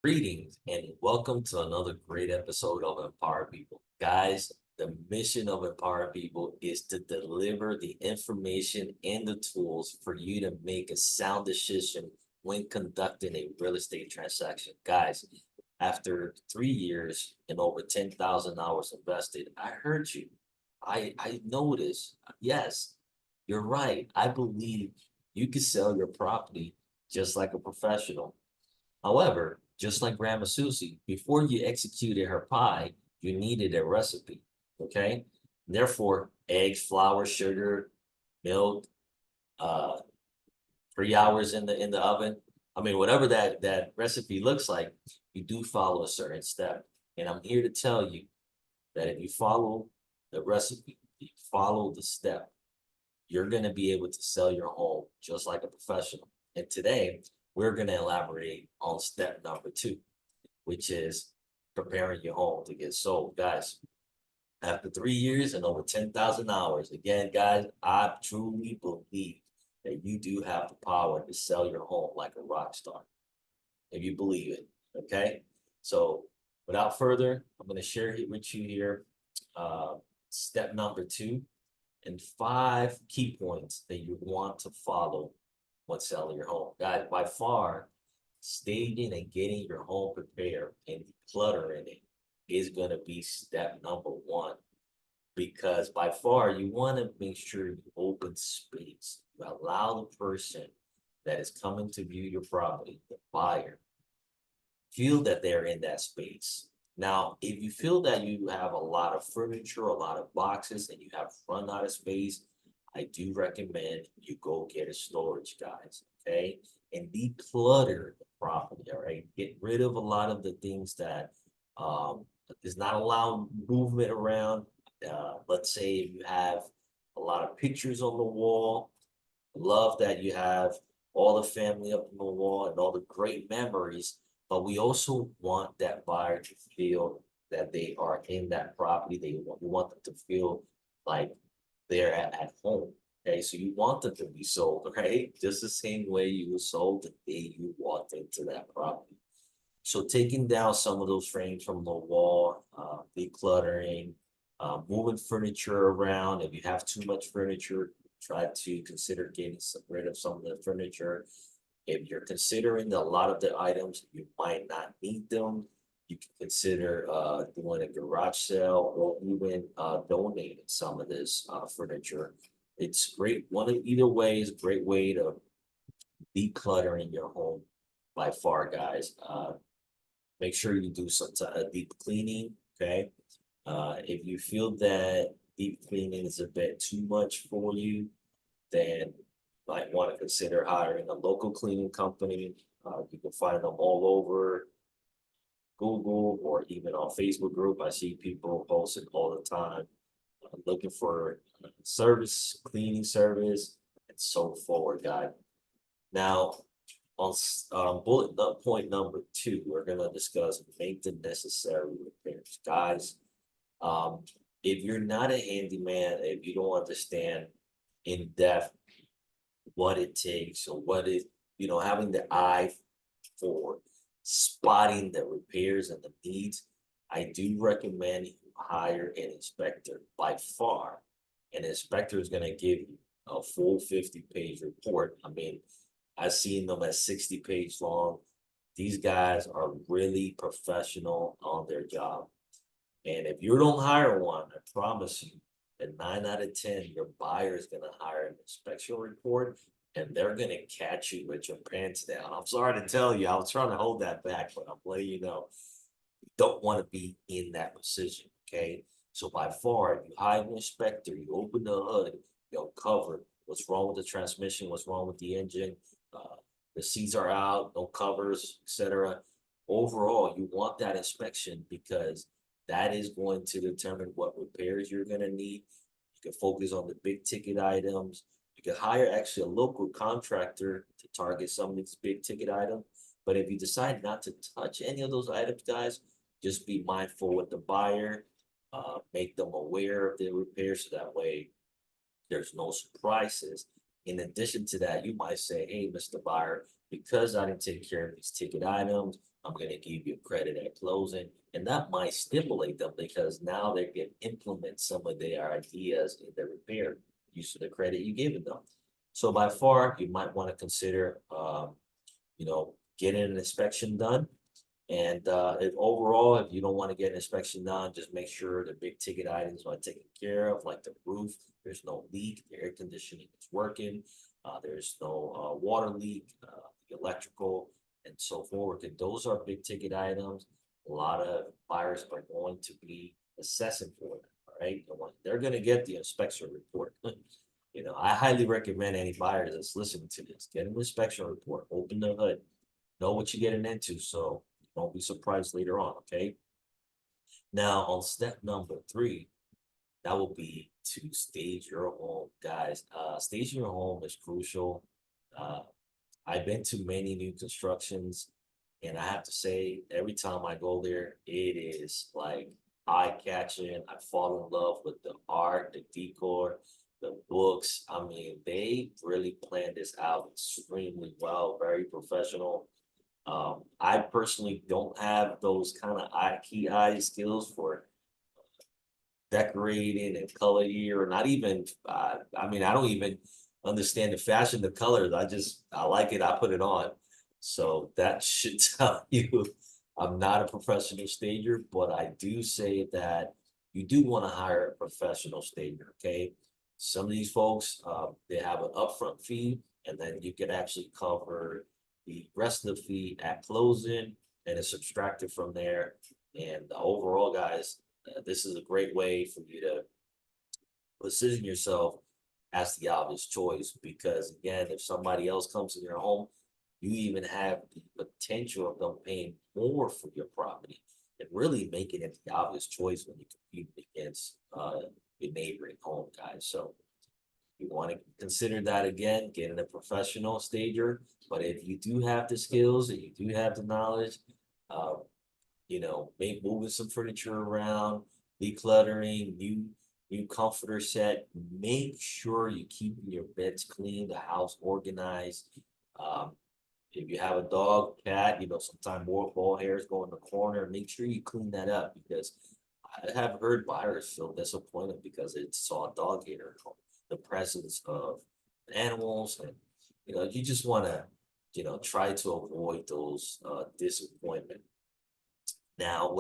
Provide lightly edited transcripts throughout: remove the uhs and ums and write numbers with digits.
Greetings and welcome to another great episode of Empower People. Guys, the mission of Empower People is to deliver the information and the tools for you to make a sound decision when conducting a real estate transaction. Guys, after 3 years and over 10,000 hours invested, I heard you. I noticed. Yes, you're right. I believe you can sell your property just like a professional. However, just like Grandma Susie, before you executed her pie, you needed a recipe, okay? Therefore, eggs, flour, sugar, milk, uh, 3 hours in the oven. I mean, whatever that recipe looks like, you do follow a certain step. And I'm here to tell you that if you follow the recipe, you follow the step, you're going to be able to sell your home just like a professional. And today, we're going to elaborate on step number two, which is preparing your home to get sold. Guys, after 3 years and over 10,000 hours, again, guys, I truly believe that you do have the power to sell your home like a rock star, if you believe it. Okay. So without further, I'm going to share it with you here. Uh, Step number two and 5 key points that you want to follow when selling your home. Guys, by far, staging and getting your home prepared and decluttering it is going to be step number one. Because by far, you want to make sure you open space. You allow the person that is coming to view your property, the buyer, feel that they're in that space. Now, if you feel that you have a lot of furniture, a lot of boxes, and you have run out of space, I do recommend you go get a storage, guys, okay? And declutter the property, all right? Get rid of a lot of the things that does not allow movement around. Let's say if you have a lot of pictures on the wall, love that you have all the family up on the wall and all the great memories, but we also want that buyer to feel that they are in that property. We want them to feel like they're at home. Okay, so you want them to be sold, right? Just the same way you were sold the day you walked into that property. So taking down some of those frames from the wall, decluttering, moving furniture around. If you have too much furniture, try to consider getting rid of some of the furniture. If you're considering a lot of the items, you might not need them. You can consider doing a garage sale or even donating some of this furniture. It's great. Either way is a great way to decluttering your home by far, guys. Make sure you do some deep cleaning, okay? If you feel that deep cleaning is a bit too much for you, then you might want to consider hiring a local cleaning company. You can find them all over Google or even on Facebook group. I see people posting all the time, looking for service, cleaning service, and so forth, guys. Now, on point number two, we're going to discuss make the necessary repairs. Guys, if you're not a handyman, if you don't understand in depth what it takes or having the eye for spotting the repairs and the needs, I do recommend you hire an inspector. By far, an inspector is going to give you a full 50-page report. I mean, I've seen them at 60-page long. These guys are really professional on their job. And if you don't hire one, I promise you that 9 out of 10, your buyer is going to hire an inspection report and they're going to catch you with your pants down. I'm sorry to tell you, I was trying to hold that back, but I'm letting you know, you don't want to be in that position, okay? So by far, if you hire an inspector, you open the hood, you'll cover what's wrong with the transmission, what's wrong with the engine, uh, the seats are out, no covers, etc. Overall, you want that inspection because that is going to determine what repairs you're going to need. You can focus on the big ticket items. You can hire actually a local contractor to target some of these big ticket items. But if you decide not to touch any of those items, guys, just be mindful with the buyer, make them aware of the repairs so that way there's no surprises. In addition to that, you might say, hey, Mr. Buyer, because I didn't take care of these ticket items, I'm going to give you credit at closing. And that might stimulate them because now they can implement some of their ideas in the repair use of the credit you're giving them. So by far, you might want to consider, getting an inspection done. And if overall, if you don't want to get an inspection done, just make sure the big ticket items are taken care of, like the roof, there's no leak, the air conditioning is working, there's no water leak, the electrical, and so forth. And those are big ticket items. A lot of buyers are going to be assessing for them, all right? They're going to get the inspection report. I highly recommend any buyers that's listening to this, get an inspection report, open the hood, know what you're getting into, so don't be surprised later on, okay? Now, on step number 3, that will be to stage your home, guys. Staging your home is crucial. Uh, I've been to many new constructions, and I have to say, every time I go there, it is like eye-catching. I fall in love with the art, the decor, the books. I mean, they really planned this out extremely well, very professional. I personally don't have those kind of key eye skills for decorating and color or not even, I mean, I don't even understand the fashion, the colors. I like it, I put it on. So that should tell you I'm not a professional stager, but I do say that you do want to hire a professional stager, okay? Some of these folks, they have an upfront fee, and then you can actually cover the rest of the fee at closing, and it's subtracted from there. And overall, guys, this is a great way for you to position yourself as the obvious choice because, again, if somebody else comes in your home, you even have the potential of them paying more for your property and really making it the obvious choice when you compete against your neighboring home, guys. So you want to consider that again, getting a professional stager. But if you do have the skills and you do have the knowledge, uh, moving some furniture around, decluttering, new comforter set. Make sure you keep your beds clean, the house organized. Um, if you have a dog, cat, sometimes more ball hairs go in the corner. Make sure you clean that up because I have heard buyers feel disappointed because it saw a dog hair, the presence of animals, and you just want to try to avoid those disappointment. Now,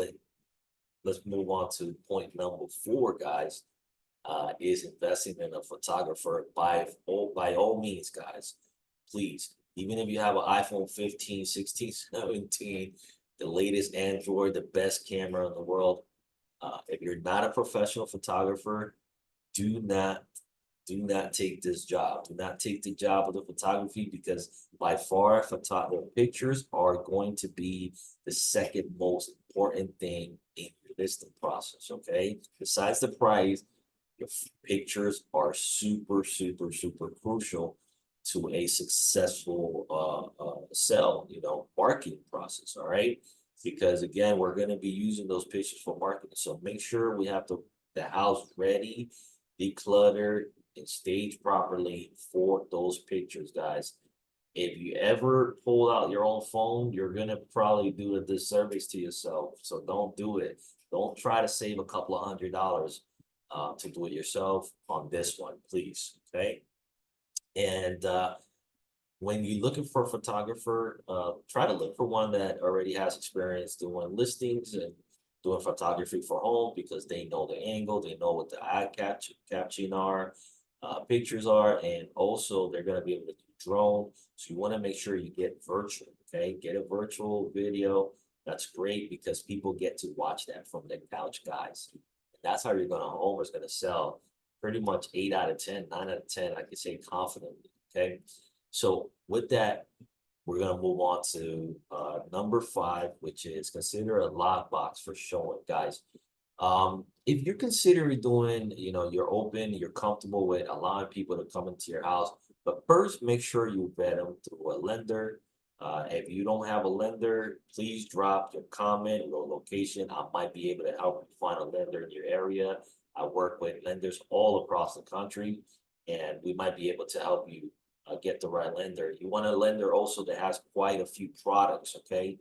let's move on to point number 4, guys. Is investing in a photographer by all means, guys. Please, even if you have an iPhone 15, 16, 17, the latest Android, the best camera in the world, if you're not a professional photographer, do not take this job. Do not take the job of the photography because by far, the pictures are going to be the second most important thing in your listing process. Okay, besides the price, your pictures are super, super, super crucial to a successful sell, marketing process. All right, because again, we're going to be using those pictures for marketing. So make sure we have the house ready, decluttered, and staged properly for those pictures, guys. If you ever pull out your own phone, you're gonna probably do a disservice to yourself. So don't do it. Don't try to save a couple of $100 to do it yourself on this one, please. Okay. And when you're looking for a photographer, try to look for one that already has experience doing listings and doing photography for home because they know the angle, they know what the eye catching are, pictures are, and also they're going to be able to do drone. So you want to make sure you get virtual, okay? Get a virtual video. That's great because people get to watch that from their couch, guys. And that's how Homer's going to sell pretty much 8 out of 10, 9 out of 10, I can say confidently, okay? So with that, we're going to move on to number 5, which is consider a lockbox for showing, guys. If you're considering doing, you're open, you're comfortable with allowing people to come into your house, but first make sure you vet them through a lender. If you don't have a lender, please drop your comment, your location. I might be able to help you find a lender in your area. I work with lenders all across the country, and we might be able to help you get the right lender. You want a lender also that has quite a few products, okay?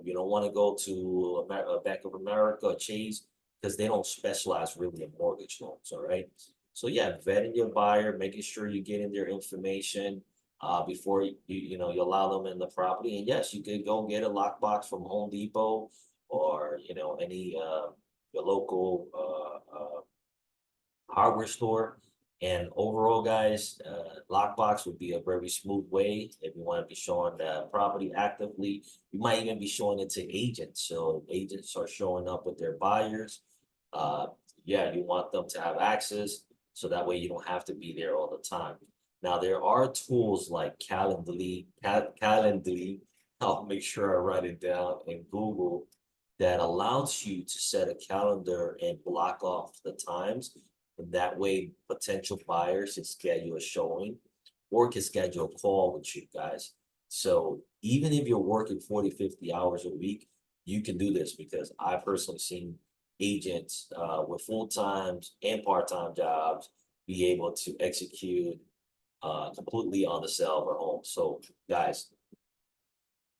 You don't want to go to Bank of America or Chase because they don't specialize really in mortgage loans. All right. So yeah, vetting your buyer, making sure you're getting their information before you allow them in the property. And yes, you could go get a lockbox from Home Depot or any your local hardware store. And overall, guys, lockbox would be a very smooth way if you want to be showing the property actively. You might even be showing it to agents. So agents are showing up with their buyers. Uh, yeah, you want them to have access so that way you don't have to be there all the time. Now there are tools like Calendly. I'll make sure I write it down in Google that allows you to set a calendar and block off the times. And that way, potential buyers can schedule a showing or can schedule a call with you guys. So even if you're working 40, 50 hours a week, you can do this because I've personally seen agents with full-time and part-time jobs be able to execute completely on the sale of a home. So guys,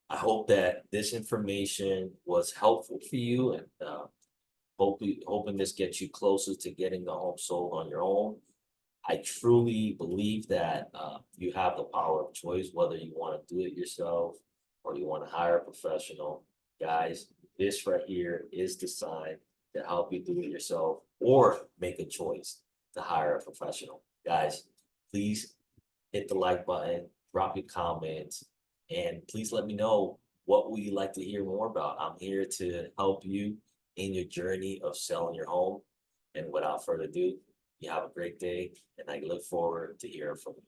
I hope that this information was helpful for you and hoping this gets you closer to getting the home sold on your own. I truly believe that you have the power of choice, whether you want to do it yourself or you want to hire a professional. Guys, this right here is designed to help you do it yourself or make a choice to hire a professional. Guys, please hit the like button, drop your comments, and please let me know what would you like to hear more about. I'm here to help you in your journey of selling your home. And without further ado, you have a great day, and I look forward to hearing from you.